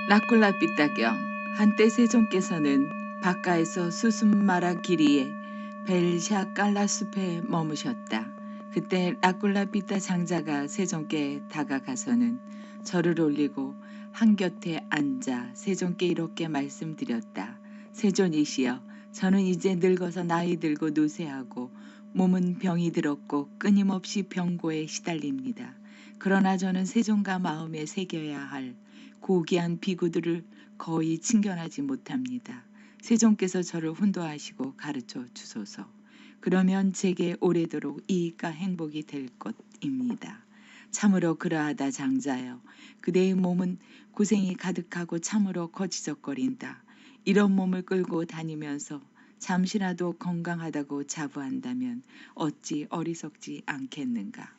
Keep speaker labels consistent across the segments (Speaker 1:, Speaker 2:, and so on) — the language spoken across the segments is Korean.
Speaker 1: 라꿀라삐따경 한때 세종께서는 바카에서 수숨마라 길이에 벨샤 깔라숲에 머무셨다. 그때 라꿀라삐따 장자가 세종께 다가가서는 절을 올리고 한곁에 앉아 세종께 이렇게 말씀드렸다. 세존이시여, 저는 이제 늙어서 나이 들고 노쇠하고 몸은 병이 들었고 끊임없이 병고에 시달립니다. 그러나 저는 세종과 마음에 새겨야 할 고귀한 비구들을 거의 친견하지 못합니다. 세종께서 저를 훈도하시고 가르쳐 주소서. 그러면 제게 오래도록 이익과 행복이 될 것입니다. 참으로 그러하다 장자여. 그대의 몸은 고생이 가득하고 참으로 거지적거린다. 이런 몸을 끌고 다니면서 잠시라도 건강하다고 자부한다면 어찌 어리석지 않겠는가.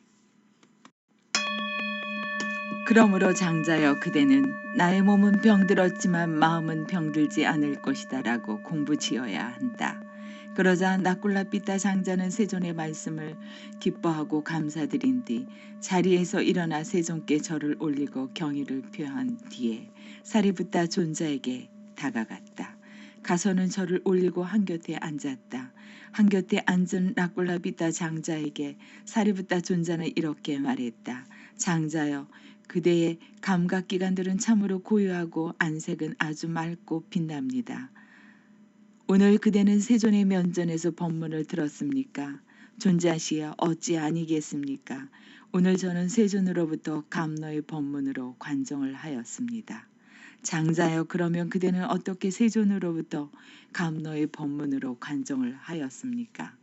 Speaker 1: 그러므로 장자여, 그대는 나의 몸은 병들었지만 마음은 병들지 않을 것이다 라고 공부지어야 한다. 그러자 라꿀라삐따 장자는 세존의 말씀을 기뻐하고 감사드린 뒤 자리에서 일어나 세존께 절을 올리고 경의를 표한 뒤에 사리붓다 존자에게 다가갔다. 가서는 절을 올리고 한곁에 앉았다. 한곁에 앉은 라꿀라삐따 장자에게 사리붓다 존자는 이렇게 말했다. 장자여, 그대의 감각기관들은 참으로 고요하고 안색은 아주 맑고 빛납니다. 오늘 그대는 세존의 면전에서 법문을 들었습니까? 존자시여, 어찌 아니겠습니까? 오늘 저는 세존으로부터 감노의 법문으로 관정을 하였습니다. 장자여, 그러면 그대는 어떻게 세존으로부터 감노의 법문으로 관정을 하였습니까?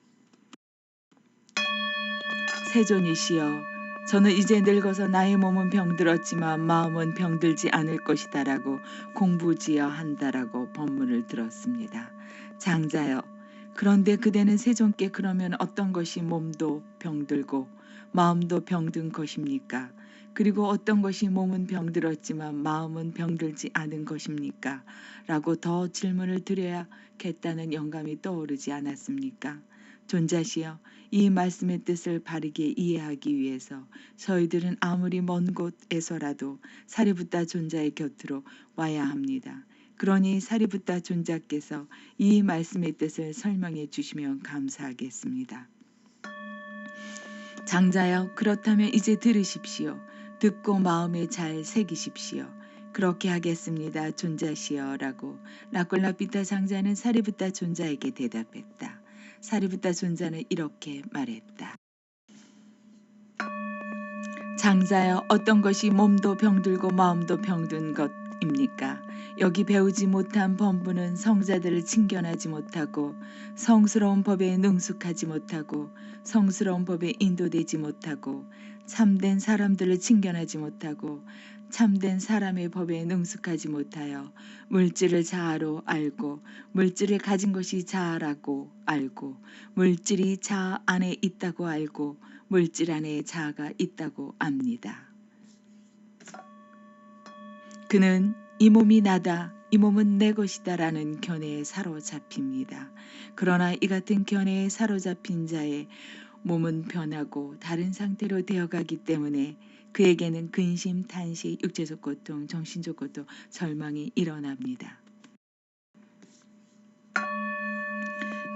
Speaker 1: 세존이시여, 저는 이제 늙어서 나의 몸은 병들었지만 마음은 병들지 않을 것이다 라고 공부지어 한다라고 법문을 들었습니다. 장자여, 그런데 그대는 세존께 그러면 어떤 것이 몸도 병들고 마음도 병든 것입니까? 그리고 어떤 것이 몸은 병들었지만 마음은 병들지 않은 것입니까? 라고 더 질문을 드려야겠다는 영감이 떠오르지 않았습니까? 존자시여, 이 말씀의 뜻을 바르게 이해하기 위해서 저희들은 아무리 먼 곳에서라도 사리붓다 존자의 곁으로 와야 합니다. 그러니 사리붓다 존자께서 이 말씀의 뜻을 설명해 주시면 감사하겠습니다. 장자여, 그렇다면 이제 들으십시오. 듣고 마음에 잘 새기십시오. 그렇게 하겠습니다, 존자시여 라고 라꿀라삐따 장자는 사리붓다 존자에게 대답했다. 사리붓다 존자는 이렇게 말했다. 장자여, 어떤 것이 몸도 병들고 마음도 병든 것입니까? 여기 배우지 못한 범부는 성자들을 친견하지 못하고 성스러운 법에 능숙하지 못하고 성스러운 법에 인도되지 못하고 참된 사람들을 친견하지 못하고 참된 사람의 법에 능숙하지 못하여 물질을 자아로 알고 물질을 가진 것이 자아라고 알고 물질이 자아 안에 있다고 알고 물질 안에 자아가 있다고 압니다. 그는 이 몸이 나다, 이 몸은 내 것이다 라는 견해에 사로잡힙니다. 그러나 이 같은 견해에 사로잡힌 자의 몸은 변하고 다른 상태로 되어가기 때문에 그에게는 근심, 탄식, 육체적 고통, 정신적 고통, 절망이 일어납니다.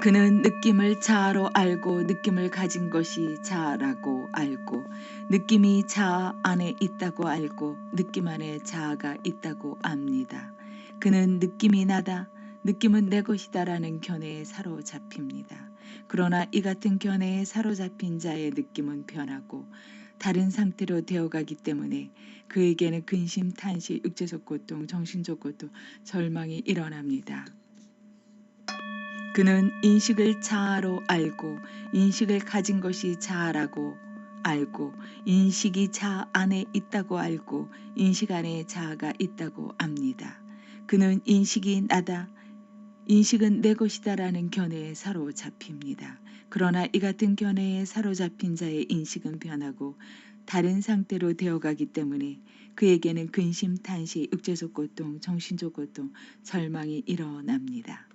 Speaker 1: 그는 느낌을 자아로 알고 느낌을 가진 것이 자아라고 알고 느낌이 자아 안에 있다고 알고 느낌 안에 자아가 있다고 압니다. 그는 느낌이 나다, 느낌은 내 것이다 라는 견해에 사로잡힙니다. 그러나 이 같은 견해에 사로잡힌 자의 느낌은 변하고 다른 상태로 되어가기 때문에 그에게는 근심, 탄식, 육체적 고통, 정신적 고통, 절망이 일어납니다. 그는 인식을 자아로 알고 인식을 가진 것이 자아라고 알고 인식이 자아 안에 있다고 알고 인식 안에 자아가 있다고 압니다. 그는 인식이 나다, 인식은 내 것이다 라는 견해에 사로잡힙니다. 그러나 이 같은 견해에 사로잡힌 자의 인식은 변하고 다른 상태로 되어가기 때문에 그에게는 근심, 탄식, 육체적 고통, 정신적 고통, 절망이 일어납니다.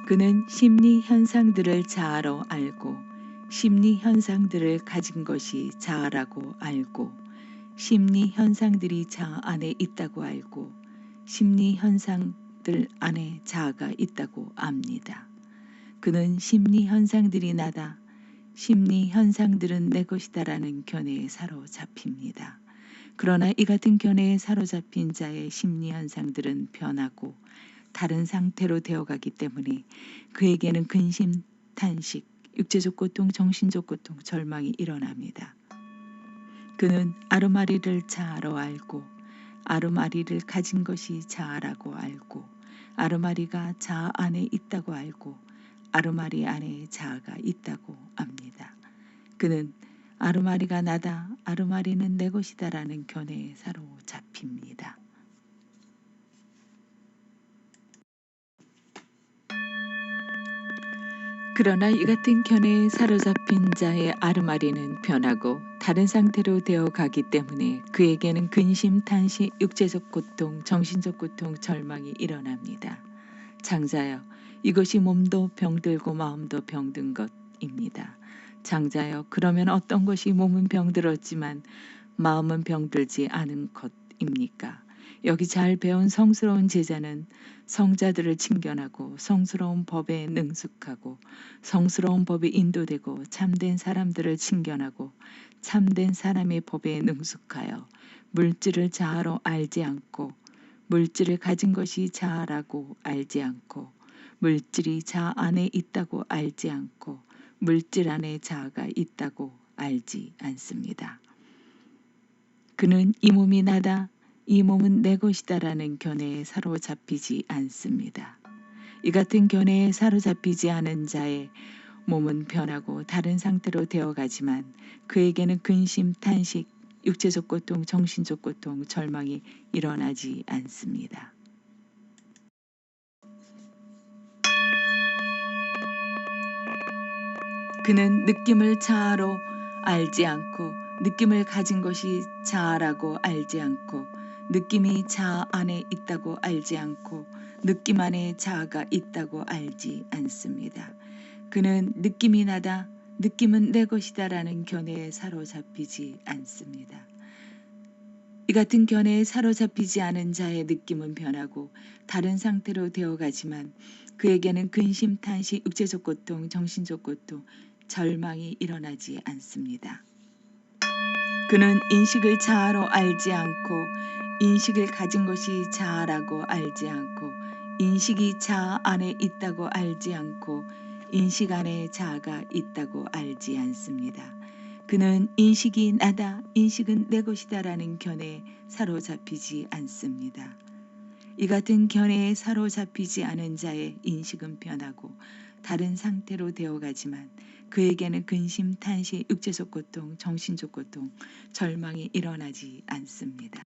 Speaker 1: 그는 심리 현상들을 자아로 알고 심리 현상들을 가진 것이 자아라고 알고 심리 현상들이 자아 안에 있다고 알고 심리 현상들 안에 자아가 있다고 압니다. 그는 심리 현상들이 나다, 심리 현상들은 내 것이다라는 견해에 사로잡힙니다. 그러나 이 같은 견해에 사로잡힌 자의 심리 현상들은 변하고 다른 상태로 되어가기 때문에 그에게는 근심, 탄식, 육체적 고통, 정신적 고통, 절망이 일어납니다. 그는 아르마리를 자아로 알고 아르마리를 가진 것이 자아라고 알고 아르마리가 자아 안에 있다고 알고 아르마리 안에 자아가 있다고 압니다. 그는 아르마리가 나다, 아르마리는 내 것이다라는 견해에 사로잡힙니다. 그러나 이 같은 견해에 사로잡힌 자의 아르마리는 변하고 다른 상태로 되어가기 때문에 그에게는 근심, 탄식, 육체적 고통, 정신적 고통, 절망이 일어납니다. 장자여, 이것이 몸도 병들고 마음도 병든 것입니다. 장자여, 그러면 어떤 것이 몸은 병들었지만 마음은 병들지 않은 것입니까? 여기 잘 배운 성스러운 제자는 성자들을 친견하고 성스러운 법에 능숙하고 성스러운 법에 인도되고 참된 사람들을 친견하고 참된 사람의 법에 능숙하여 물질을 자아로 알지 않고 물질을 가진 것이 자아라고 알지 않고 물질이 자아 안에 있다고 알지 않고 물질 안에 자아가 있다고 알지 않습니다. 그는 이 몸이 나다, 이 몸은 내 것이다라는 견해에 사로잡히지 않습니다. 이 같은 견해에 사로잡히지 않은 자의 몸은 변하고 다른 상태로 되어가지만 그에게는 근심, 탄식, 육체적 고통, 정신적 고통, 절망이 일어나지 않습니다. 그는 느낌을 자아로 알지 않고 느낌을 가진 것이 자아라고 알지 않고 느낌이 자아 안에 있다고 알지 않고 느낌 안에 자아가 있다고 알지 않습니다. 그는 느낌이 나다, 느낌은 내 것이다라는 견해에 사로잡히지 않습니다. 이 같은 견해에 사로잡히지 않은 자의 느낌은 변하고 다른 상태로 되어가지만 그에게는 근심, 탄식, 육체적 고통, 정신적 고통, 절망이 일어나지 않습니다. 그는 인식을 자아로 알지 않고 인식을 가진 것이 자아라고 알지 않고 인식이 자아 안에 있다고 알지 않고 인식 안에 자아가 있다고 알지 않습니다. 그는 인식이 나다, 인식은 내 것이다라는 견해에 사로잡히지 않습니다. 이 같은 견해에 사로잡히지 않은 자의 인식은 변하고 다른 상태로 되어가지만 그에게는 근심, 탄식, 육체적 고통, 정신적 고통, 절망이 일어나지 않습니다.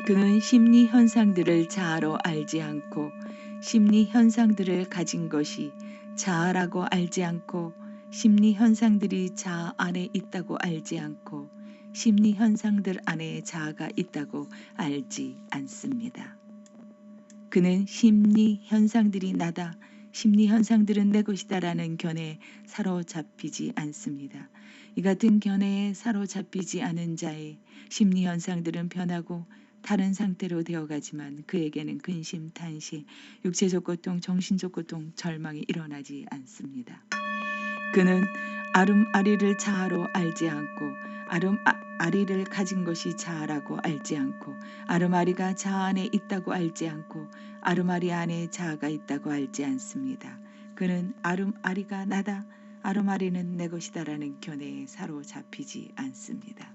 Speaker 1: 그는 심리 현상들을 자아로 알지 않고 심리 현상들을 가진 것이 자아라고 알지 않고 심리 현상들이 자아 안에 있다고 알지 않고 심리 현상들 안에 자아가 있다고 알지 않습니다. 그는 심리 현상들이 나다, 심리 현상들은 내 것이다라는 견해에 사로잡히지 않습니다. 이 같은 견해에 사로잡히지 않은 자의 심리 현상들은 변하고 다른 상태로 되어가지만 그에게는 근심, 탄식, 육체적 고통, 정신적 고통, 절망이 일어나지 않습니다. 그는 아름아리를 자아로 알지 않고 아리를 가진 것이 자아라고 알지 않고 아르마리가 자아 안에 있다고 알지 않고 아르마리 안에 자아가 있다고 알지 않습니다. 그는 아르마리가 나다, 아르마리는 내 것이다라는 견해에 사로잡히지 않습니다.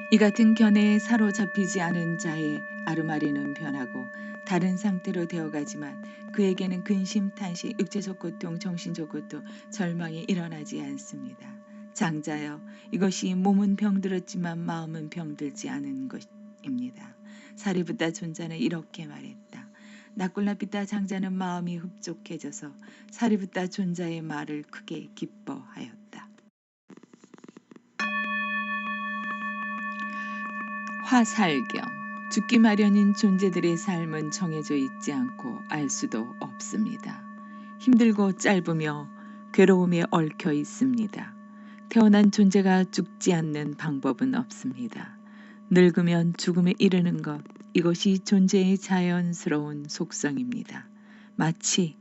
Speaker 1: 이 같은 견해에 사로잡히지 않은 자의 아르마리는 변하고 다른 상태로 되어가지만 그에게는 근심, 탄식, 육체적 고통, 정신적 고통, 절망이 일어나지 않습니다. 장자여, 이것이 몸은 병들었지만 마음은 병들지 않은 것입니다. 사리부타 존자는 이렇게 말했다. 나콜라피타 장자는 마음이 흡족해져서 사리부타 존자의 말을 크게 기뻐하였다. 화살경. 죽기 마련인 존재들의 삶은 정해져 있지 않고 알 수도 없습니다. 힘들고 짧으며 괴로움에 얽혀 있습니다. 태어난 존재가 죽지 않는 방법은 없습니다. 늙으면 죽음에 이르는 것, 이것이 존재의 자연스러운 속성입니다. 마치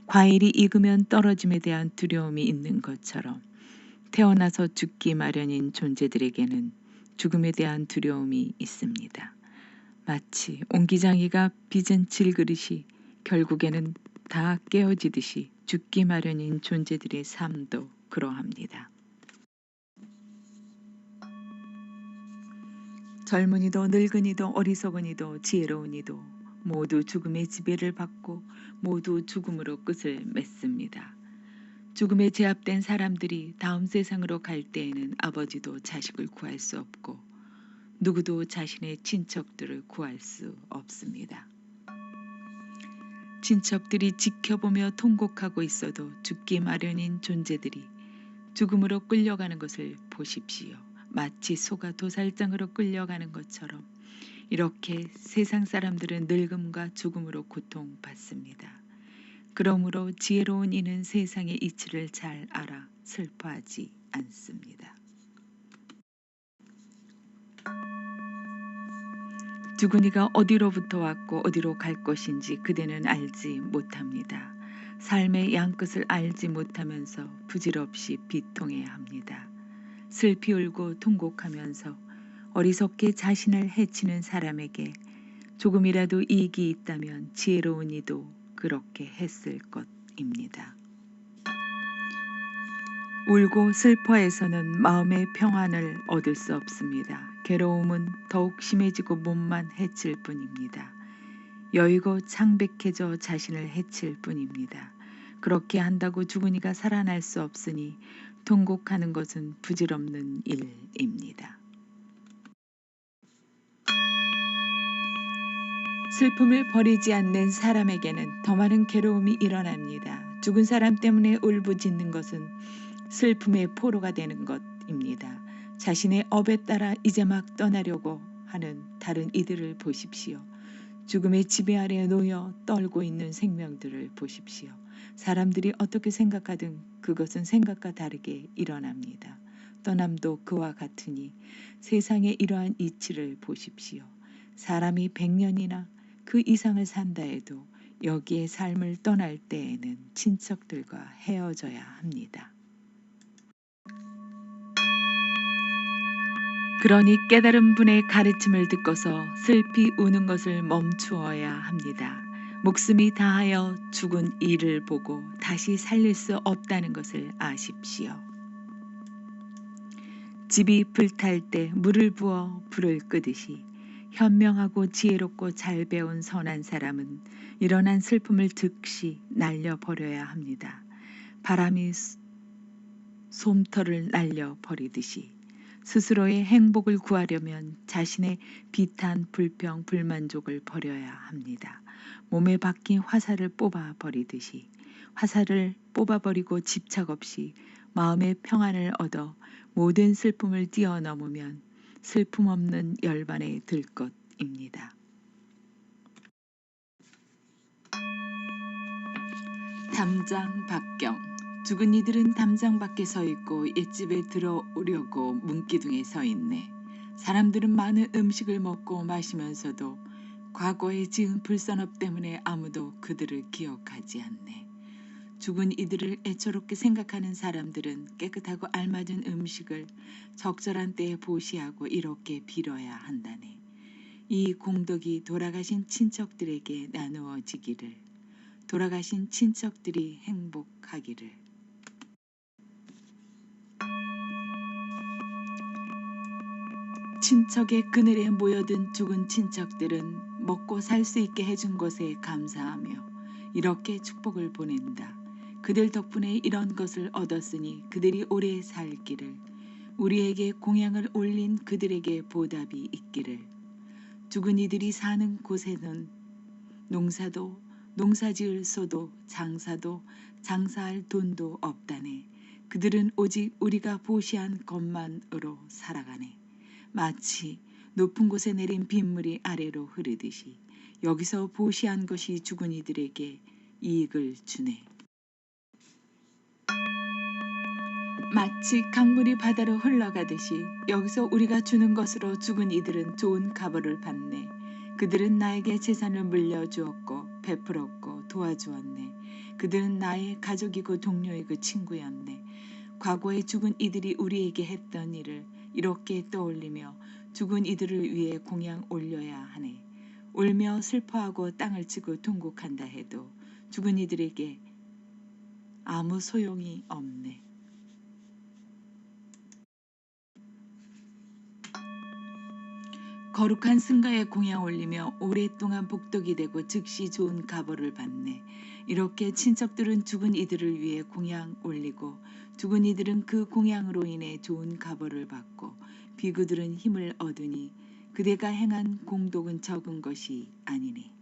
Speaker 1: 과일이 익으면 떨어짐에 대한 두려움이 있는 것처럼 태어나서 죽기 마련인 존재들에게는 죽음에 대한 두려움이 있습니다. 마치 옹기장이가 빚은 질그릇이 결국에는 다 깨어지듯이 죽기 마련인 존재들의 삶도 그러합니다. 젊은이도 늙은이도 어리석은이도 지혜로운이도 모두 죽음의 지배를 받고 모두 죽음으로 끝을 맺습니다. 죽음에 제압된 사람들이 다음 세상으로 갈 때에는 아버지도 자식을 구할 수 없고 누구도 자신의 친척들을 구할 수 없습니다. 친척들이 지켜보며 통곡하고 있어도 죽기 마련인 존재들이 죽음으로 끌려가는 것을 보십시오. 마치 소가 도살장으로 끌려가는 것처럼 이렇게 세상 사람들은 늙음과 죽음으로 고통받습니다. 그러므로 지혜로운 이는 세상의 이치를 잘 알아 슬퍼하지 않습니다. 죽은 이가 어디로부터 왔고 어디로 갈 것인지 그대는 알지 못합니다. 삶의 양끝을 알지 못하면서 부질없이 비통해야 합니다. 슬피 울고 통곡하면서 어리석게 자신을 해치는 사람에게 조금이라도 이익이 있다면 지혜로운 이도 그렇게 했을 것입니다. 울고 슬퍼해서는 마음의 평안을 얻을 수 없습니다. 괴로움은 더욱 심해지고 몸만 해칠 뿐입니다. 여의고 창백해져 자신을 해칠 뿐입니다. 그렇게 한다고 죽은 이가 살아날 수 없으니 통곡하는 것은 부질없는 일입니다. 슬픔을 버리지 않는 사람에게는 더 많은 괴로움이 일어납니다. 죽은 사람 때문에 울부짖는 것은 슬픔의 포로가 되는 것입니다. 자신의 업에 따라 이제 막 떠나려고 하는 다른 이들을 보십시오. 죽음의 지배 아래 놓여 떨고 있는 생명들을 보십시오. 사람들이 어떻게 생각하든 그것은 생각과 다르게 일어납니다. 떠남도 그와 같으니 세상의 이러한 이치를 보십시오. 사람이 100년이나 그 이상을 산다 해도 여기에 삶을 떠날 때에는 친척들과 헤어져야 합니다. 그러니 깨달은 분의 가르침을 듣고서 슬피 우는 것을 멈추어야 합니다. 목숨이 다하여 죽은 이를 보고 다시 살릴 수 없다는 것을 아십시오. 집이 불탈 때 물을 부어 불을 끄듯이 현명하고 지혜롭고 잘 배운 선한 사람은 일어난 슬픔을 즉시 날려버려야 합니다. 바람이 솜털을 날려버리듯이 스스로의 행복을 구하려면 자신의 비탄, 불평, 불만족을 버려야 합니다. 몸에 박힌 화살을 뽑아버리듯이 화살을 뽑아버리고 집착 없이 마음의 평안을 얻어 모든 슬픔을 뛰어넘으면 슬픔 없는 열반에 들 것입니다. 담장 박경. 죽은 이들은 담장 밖에 서 있고 옛집에 들어오려고 문기둥에 서 있네. 사람들은 많은 음식을 먹고 마시면서도 과거에 지은 불선업 때문에 아무도 그들을 기억하지 않네. 죽은 이들을 애처롭게 생각하는 사람들은 깨끗하고 알맞은 음식을 적절한 때에 보시하고 이렇게 빌어야 한다네. 이 공덕이 돌아가신 친척들에게 나누어지기를, 돌아가신 친척들이 행복하기를. 친척의 그늘에 모여든 죽은 친척들은 먹고 살 수 있게 해준 것에 감사하며 이렇게 축복을 보낸다. 그들 덕분에 이런 것을 얻었으니 그들이 오래 살기를, 우리에게 공양을 올린 그들에게 보답이 있기를. 죽은 이들이 사는 곳에는 농사도 농사지을 소도 장사도 장사할 돈도 없다네. 그들은 오직 우리가 보시한 것만으로 살아가네. 마치 높은 곳에 내린 빗물이 아래로 흐르듯이 여기서 보시한 것이 죽은 이들에게 이익을 주네. 마치 강물이 바다로 흘러가듯이 여기서 우리가 주는 것으로 죽은 이들은 좋은 값을 받네. 그들은 나에게 재산을 물려주었고 베풀었고 도와주었네. 그들은 나의 가족이고 동료이고 친구였네. 과거에 죽은 이들이 우리에게 했던 일을 이렇게 떠올리며 죽은 이들을 위해 공양 올려야 하네. 울며 슬퍼하고 땅을 치고 통곡한다 해도 죽은 이들에게 아무 소용이 없네. 거룩한 승가에 공양 올리며 오랫동안 복덕이 되고 즉시 좋은 값을 받네. 이렇게 친척들은 죽은 이들을 위해 공양 올리고 죽은 이들은 그 공양으로 인해 좋은 값을 받고 비구들은 힘을 얻으니 그대가 행한 공덕은 적은 것이 아니니.